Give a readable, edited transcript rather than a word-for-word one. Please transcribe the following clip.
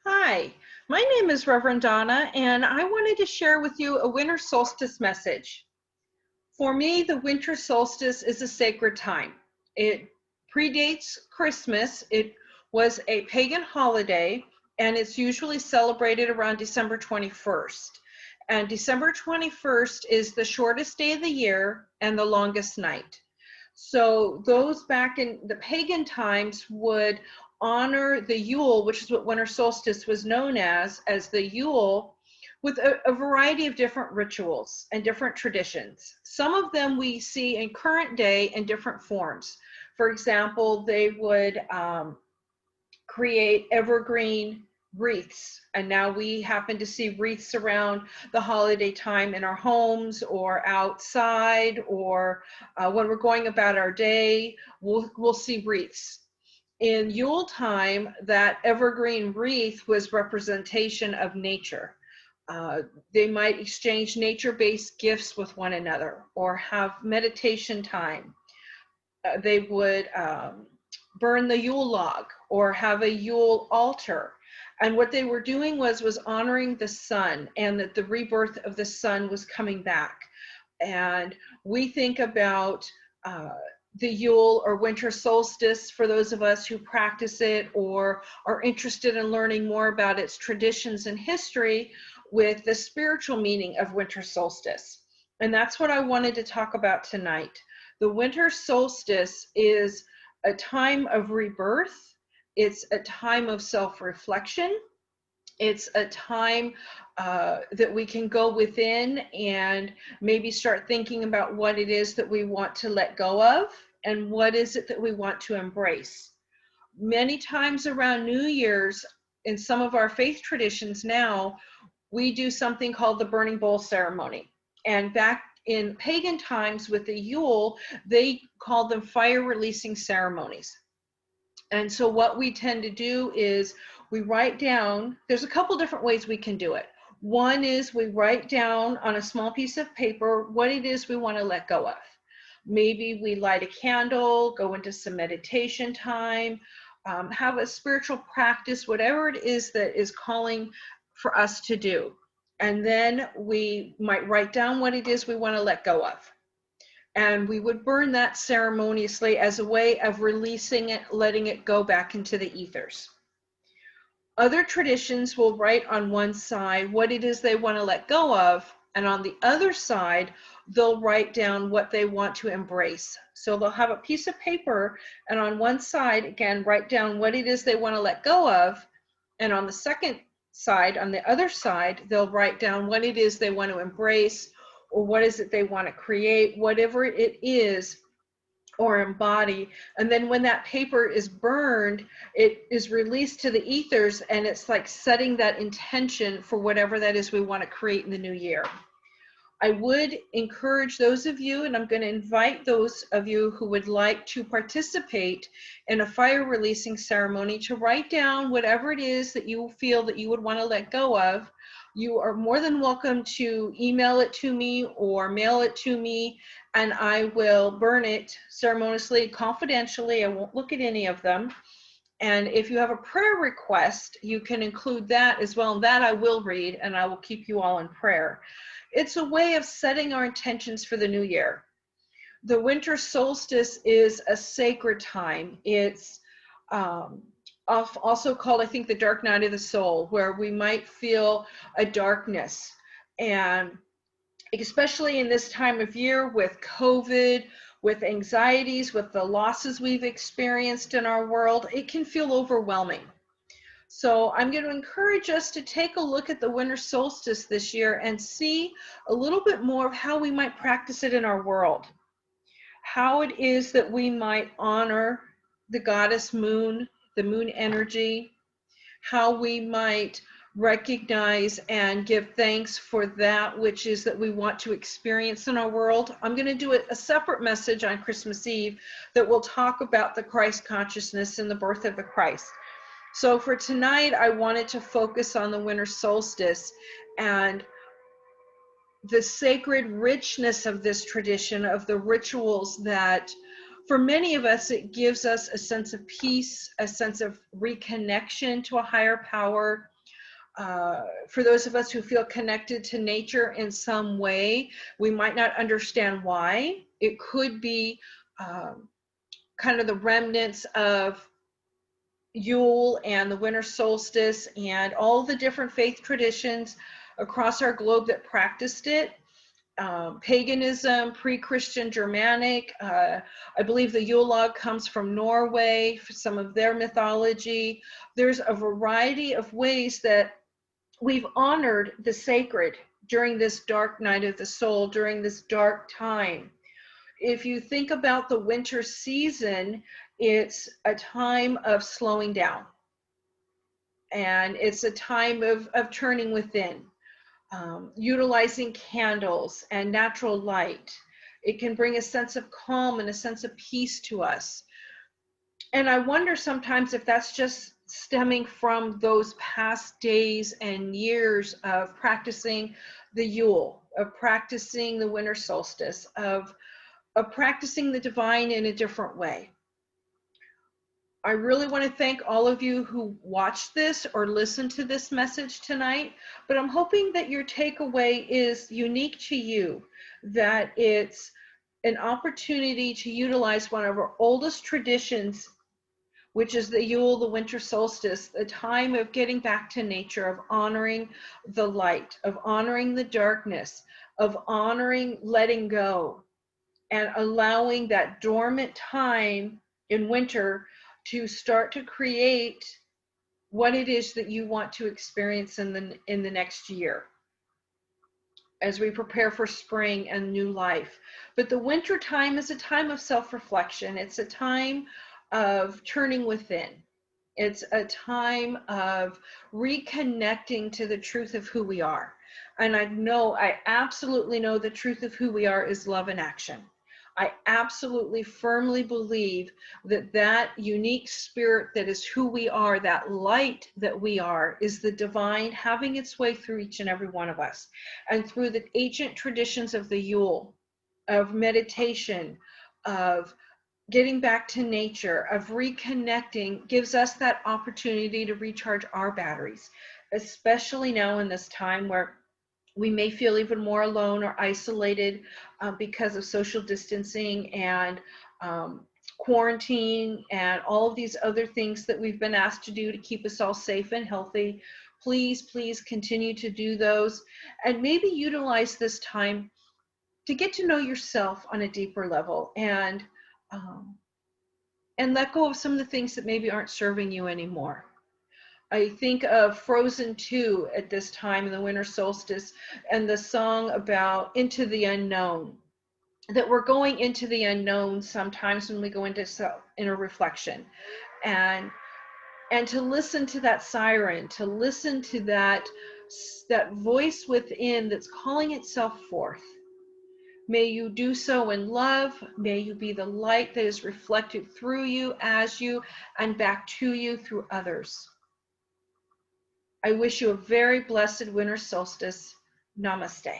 Hi, my name is Reverend Donna, and I wanted to share with you a winter solstice message. For me, the winter solstice is a sacred time. It predates Christmas. It was a pagan holiday, and it's usually celebrated around December 21st. And December 21st is the shortest day of the year and the longest night. So those back in the pagan times would honor the Yule, which is what winter solstice was known as the Yule, with a variety of different rituals and different traditions. Some of them we see in current day in different forms. For example, they would create evergreen wreaths. And now we happen to see wreaths around the holiday time in our homes or outside, or when we're going about our day, we'll see wreaths. In Yule time, that evergreen wreath was representation of nature. They might exchange nature-based gifts with one another or have meditation time. They would burn the Yule log or have a Yule altar. And what they were doing was honoring the sun, and that the rebirth of the sun was coming back. And we think about the Yule or winter solstice for those of us who practice it or are interested in learning more about its traditions and history, with the spiritual meaning of winter solstice. And that's what I wanted to talk about tonight. The winter solstice is a time of rebirth. It's a time of self-reflection. It's a time that we can go within and maybe start thinking about what it is that we want to let go of and what is it that we want to embrace. Many times around New Year's, in some of our faith traditions now, we do something called the burning bowl ceremony. And back in pagan times with the Yule, they called them fire releasing ceremonies. And so what we tend to do is we write down, there's a couple different ways we can do it. One is we write down on a small piece of paper what it is we want to let go of. Maybe we light a candle, go into some meditation time, have a spiritual practice, whatever it is that is calling for us to do. And then we might write down what it is we want to let go of. And we would burn that ceremoniously as a way of releasing it, letting it go back into the ethers. Other traditions will write on one side what it is they want to let go of, and on the other side, they'll write down what they want to embrace. So they'll have a piece of paper, and on one side, again, write down what it is they want to let go of, and on the second side, on the other side, they'll write down what it is they want to embrace, or what is it they want to create, whatever it is, or embody. And then when that paper is burned, it is released to the ethers, and it's like setting that intention for whatever that is we want to create in the new year. I would encourage those of you, and I'm going to invite those of you who would like to participate in a fire releasing ceremony, to write down whatever it is that you feel that you would want to let go of. You are more than welcome to email it to me or mail it to me, and I will burn it ceremoniously, confidentially. I won't look at any of them. And if you have a prayer request, you can include that as well. And that I will read, and I will keep you all in prayer. It's a way of setting our intentions for the new year. The winter solstice is a sacred time. It's also called, I think, the dark night of the soul, where we might feel a darkness. And especially in this time of year with COVID, with anxieties, with the losses we've experienced in our world, it can feel overwhelming. So I'm going to encourage us to take a look at the winter solstice this year and see a little bit more of how we might practice it in our world. How it is that we might honor the goddess moon, the moon energy, how we might recognize and give thanks for that which is that we want to experience in our world. I'm going to do a separate message on Christmas Eve that will talk about the Christ consciousness and the birth of the Christ. So for tonight, I wanted to focus on the winter solstice and the sacred richness of this tradition, of the rituals that, for many of us, it gives us a sense of peace, a sense of reconnection to a higher power. For those of us who feel connected to nature in some way, we might not understand why. It could be kind of the remnants of Yule and the winter solstice and all the different faith traditions across our globe that practiced it. Paganism, pre-Christian Germanic. I believe the Yule log comes from Norway, for some of their mythology. There's a variety of ways that we've honored the sacred during this dark night of the soul, during this dark time. If you think about the winter season, it's a time of slowing down, and it's a time of turning within. Utilizing candles and natural light. It can bring a sense of calm and a sense of peace to us. And I wonder sometimes if that's just stemming from those past days and years of practicing the Yule, of practicing the winter solstice, of practicing the divine in a different way. I really want to thank all of you who watched this or listened to this message tonight, but I'm hoping that your takeaway is unique to you, that it's an opportunity to utilize one of our oldest traditions, which is the Yule, the winter solstice, the time of getting back to nature, of honoring the light, of honoring the darkness, of honoring letting go, and allowing that dormant time in winter to start to create what it is that you want to experience in the next year as we prepare for spring and new life. But the winter time is a time of self-reflection. It's a time of turning within. It's a time of reconnecting to the truth of who we are. And I absolutely know the truth of who we are is love in action. I absolutely firmly believe that that unique spirit that is who we are, that light that we are, is the divine having its way through each and every one of us. And through the ancient traditions of the Yule, of meditation, of getting back to nature, of reconnecting, gives us that opportunity to recharge our batteries, especially now in this time where we may feel even more alone or isolated because of social distancing and quarantine and all of these other things that we've been asked to do to keep us all safe and healthy. Please, please continue to do those, and maybe utilize this time to get to know yourself on a deeper level, and let go of some of the things that maybe aren't serving you anymore. I think of Frozen 2 at this time in the winter solstice, and the song about into the unknown, that we're going into the unknown sometimes when we go into inner reflection, and to listen to that siren, to listen to that voice within that's calling itself forth. May you do so in love. May you be the light that is reflected through you, as you, and back to you through others. I wish you a very blessed winter solstice. Namaste.